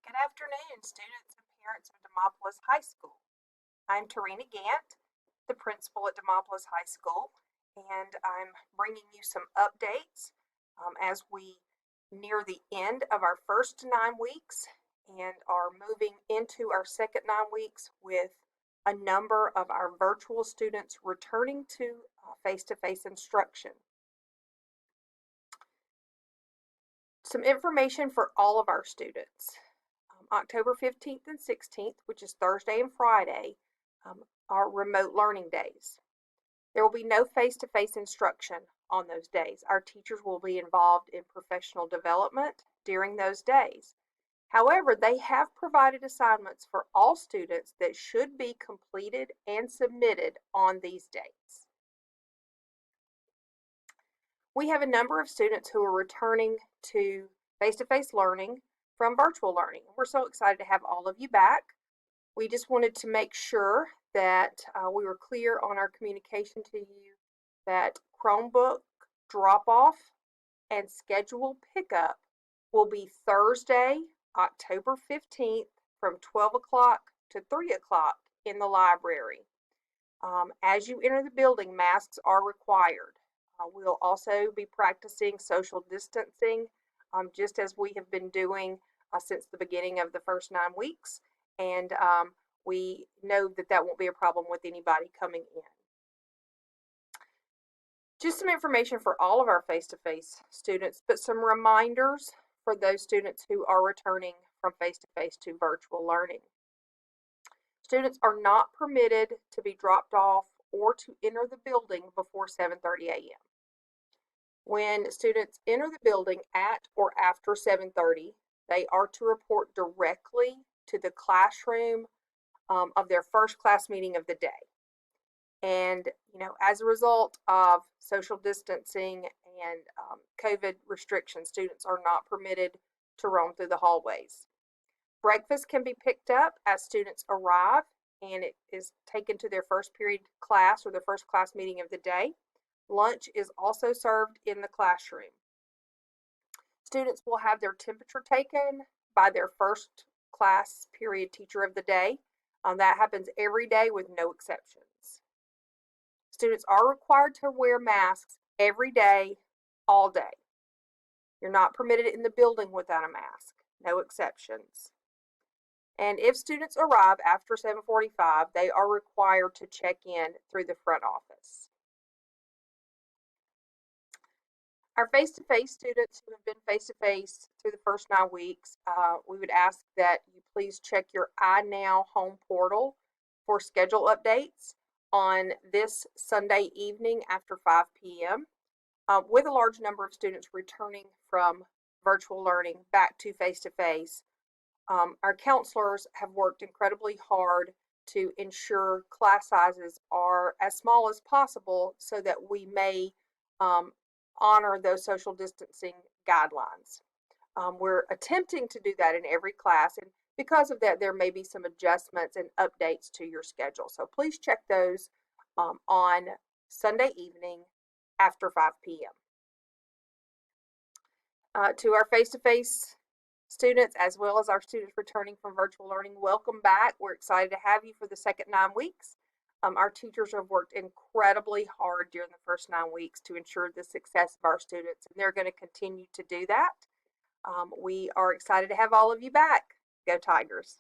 Good afternoon, students and parents of Demopolis High School. I'm Tarina Gant, the principal at Demopolis High School, and I'm bringing you some updates as we near the end of our first 9 weeks and are moving into our second 9 weeks with a number of our virtual students returning to face-to-face instruction. Some information for all of our students. October 15th and 16th, which is Thursday and Friday, are remote learning days. There will be no face-to-face instruction on those days. Our teachers will be involved in professional development during those days. However, they have provided assignments for all students that should be completed and submitted on these dates. We have a number of students who are returning to face-to-face learning from virtual learning. We're so excited to have all of you back. We just wanted to make sure that we were clear on our communication to you that Chromebook drop-off and schedule pickup will be Thursday, October 15th from 12 o'clock to 3 o'clock in the library. As you enter the building, masks are required. We'll also be practicing social distancing just as we have been doing since the beginning of the first 9 weeks, and we know that that won't be a problem with anybody coming in. Just some information for all of our face-to-face students, but some reminders for those students who are returning from face-to-face to virtual learning. Students are not permitted to be dropped off or to enter the building before 7:30 a.m. When students enter the building at or after 7:30, they are to report directly to the classroom of their first class meeting of the day. And, as a result of social distancing and COVID restrictions, students are not permitted to roam through the hallways. Breakfast can be picked up as students arrive, and it is taken to their first period class or their first class meeting of the day. Lunch is also served in the classroom. Students will have their temperature taken by their first class period teacher of the day. That happens every day with no exceptions. Students are required to wear masks every day, all day. You're not permitted in the building without a mask, no exceptions. And if students arrive after 7:45, they are required to check in through the front office. Our face-to-face students who have been face-to-face through the first 9 weeks, we would ask that you please check your iNow home portal for schedule updates on this Sunday evening after 5 p.m. With a large number of students returning from virtual learning back to face-to-face, our counselors have worked incredibly hard to ensure class sizes are as small as possible so that we may honor those social distancing guidelines. We're attempting to do that in every class, and because of that, there may be some adjustments and updates to your schedule. So please check those on Sunday evening after 5 p.m. To our face-to-face students, as well as our students returning from virtual learning, welcome back. We're excited to have you for the second 9 weeks. Our teachers have worked incredibly hard during the first 9 weeks to ensure the success of our students, and they're going to continue to do that. We are excited to have all of you back. Go Tigers.